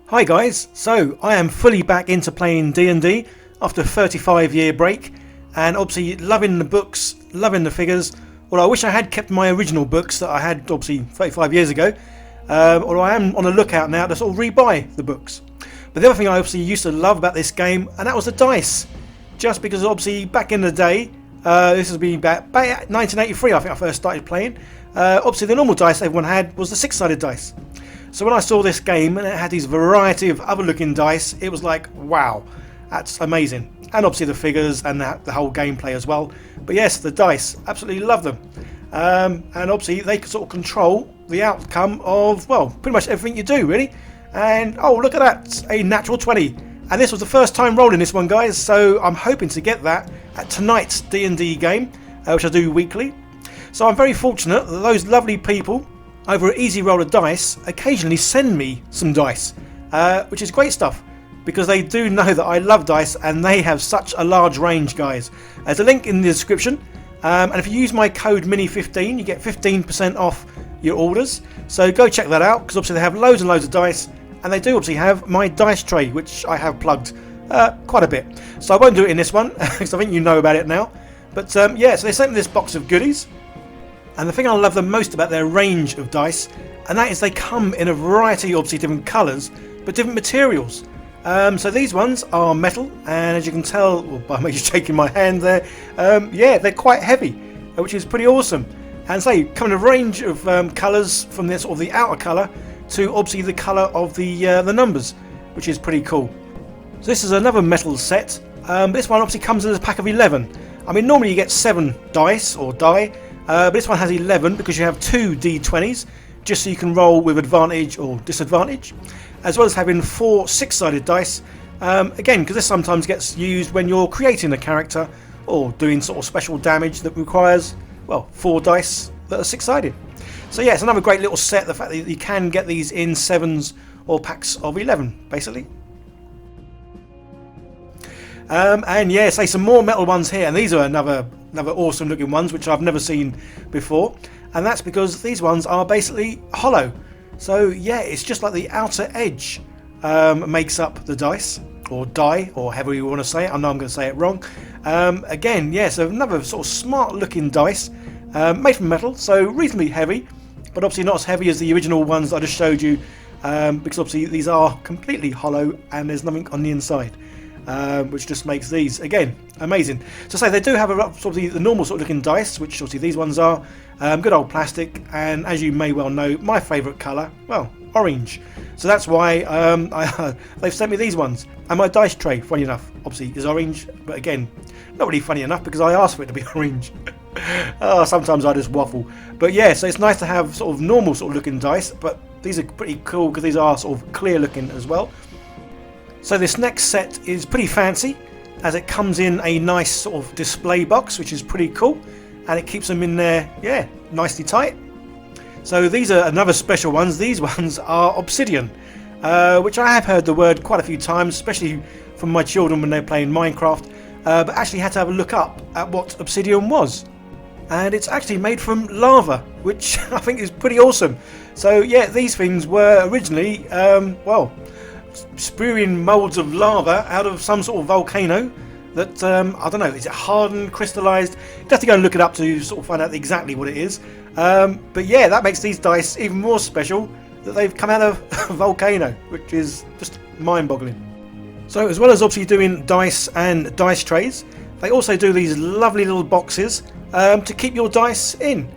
Hi guys, so I am fully back into playing D&D after a 35-year break, and obviously loving the books, loving the figures. Although I wish I had kept my original books that I had obviously 35 years ago, although I am on the lookout now to sort of rebuy the books. But the other thing I obviously used to love about this game, and that was the dice. Just because obviously back in the day, this has been back 1983 I think I first started playing, obviously the normal dice everyone had was the six-sided dice. So when I saw this game and it had these variety of other looking dice, it was like, wow, that's amazing. And obviously the figures and the whole gameplay as well. But yes, the dice, absolutely love them. And obviously they can sort of control the outcome of, well, pretty much everything you do, really. And, oh, look at that, a natural 20. And this was the first time rolling this one, guys, so I'm hoping to get that at tonight's D&D game, which I do weekly. So I'm very fortunate that those lovely people over at Easy Roller Dice occasionally send me some dice, which is great stuff, because they do know that I love dice and they have such a large range, guys. There's a link in the description, and if you use my code MINI15 you get 15% off your orders, so go check that out, because obviously they have loads and loads of dice, and they do obviously have my dice tray, which I have plugged quite a bit, so I won't do it in this one because I think you know about it now. But yeah, so they sent me this box of goodies. And the thing I love the most about their range of dice, and that is they come in a variety of obviously different colours, but different materials. So these ones are metal, and as you can tell, well, by me shaking my hand there, yeah, they're quite heavy, which is pretty awesome. And so come in a range of colours, from this or the outer colour to obviously the colour of the numbers, which is pretty cool. So this is another metal set. This one obviously comes in a pack of 11. I mean, normally you get 7 dice or die. But this one has 11 because you have 2 D20s, just so you can roll with advantage or disadvantage, as well as having 4 six-sided dice, again because this sometimes gets used when you're creating a character or doing sort of special damage that requires, well, 4 dice that are six-sided. So yeah, it's another great little set, the fact that you can get these in 7s or packs of 11 basically. And yeah, say some more metal ones here, and these are another awesome looking ones which I've never seen before, and that's because these ones are basically hollow. So yeah, it's just like the outer edge makes up the dice or die, or however you want to say it. I know I'm going to say it wrong. Again, yeah, so another sort of smart looking dice, made from metal, so reasonably heavy, but obviously not as heavy as the original ones I just showed you, because obviously these are completely hollow and there's nothing on the inside. Which just makes these, again, amazing. So say they do have sort of the normal sort of looking dice, which obviously these ones are good old plastic, and as you may well know, my favourite colour, well, orange. So that's why they've sent me these ones. And my dice tray, funny enough, obviously is orange, but again, not really funny enough because I asked for it to be orange. Oh, sometimes I just waffle. But yeah, so it's nice to have sort of normal sort of looking dice, but these are pretty cool because these are sort of clear looking as well. So this next set is pretty fancy, as it comes in a nice sort of display box, which is pretty cool, and it keeps them in there, yeah, nicely tight. So these are another special ones. These ones are Obsidian, which I have heard the word quite a few times, especially from my children when they're playing Minecraft, but actually had to have a look up at what Obsidian was. And it's actually made from lava, which I think is pretty awesome. So yeah, these things were originally, well, spewing moulds of lava out of some sort of volcano that, I don't know, is it hardened, crystallized? You have to go and look it up to sort of find out exactly what it is. But yeah, that makes these dice even more special, that they've come out of a volcano, which is just mind-boggling. So as well as obviously doing dice and dice trays, they also do these lovely little boxes to keep your dice in.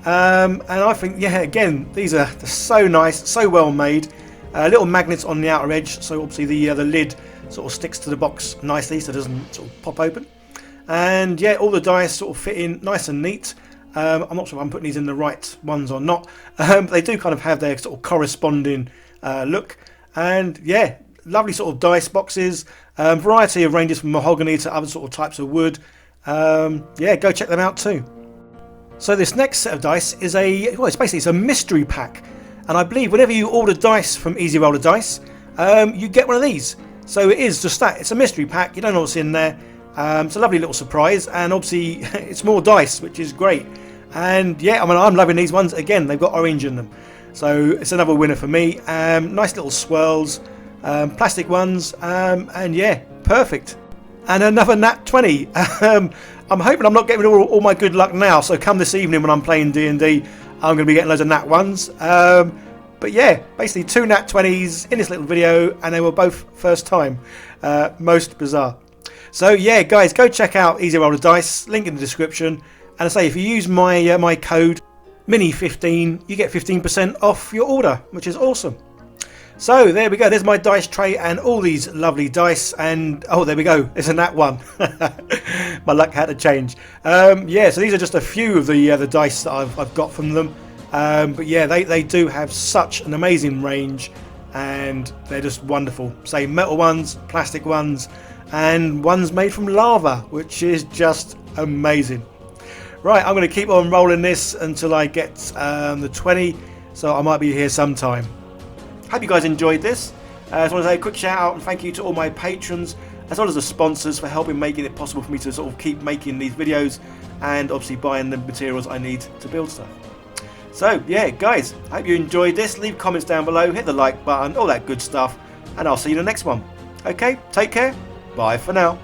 And I think, yeah, again, these are so nice, so well made. Little magnets on the outer edge, so obviously the lid sort of sticks to the box nicely, so it doesn't sort of pop open. And yeah, all the dice sort of fit in nice and neat. I'm not sure if I'm putting these in the right ones or not. They do kind of have their sort of corresponding look. And yeah, lovely sort of dice boxes. Variety of ranges from mahogany to other sort of types of wood. Yeah, go check them out too. So this next set of dice is it's a mystery pack. And I believe whenever you order dice from Easy Roller Dice, you get one of these. So it is just that. It's a mystery pack. You don't know what's in there. It's a lovely little surprise. And obviously, it's more dice, which is great. And yeah, I mean, I'm loving these ones. Again, they've got orange in them. So it's another winner for me. Nice little swirls. plastic ones, and yeah, perfect. And another nat 20. I'm hoping I'm not getting all my good luck now, so come this evening when I'm playing D&D, I'm going to be getting loads of nat 1s. But yeah, basically 2 nat 20s in this little video, and they were both first time. Most bizarre. So yeah, guys, go check out Easy Roll of Dice, link in the description. And I say, if you use my my code MINI15, you get 15% off your order, which is awesome. So there we go, there's my dice tray and all these lovely dice, and oh, there we go, it's a nat 1. My luck had to change. Yeah, so these are just a few of the dice that I've got from them. But yeah, they do have such an amazing range, and they're just wonderful. Say metal ones, plastic ones, and ones made from lava, which is just amazing. Right, I'm going to keep on rolling this until I get the 20, so I might be here sometime. Hope you guys enjoyed this. I just want to say a quick shout out and thank you to all my patrons, as well as the sponsors, for helping making it possible for me to sort of keep making these videos, and obviously buying the materials I need to build stuff. So yeah, guys, I hope you enjoyed this. Leave comments down below, hit the like button, all that good stuff, and I'll see you in the next one. Okay, take care, bye for now.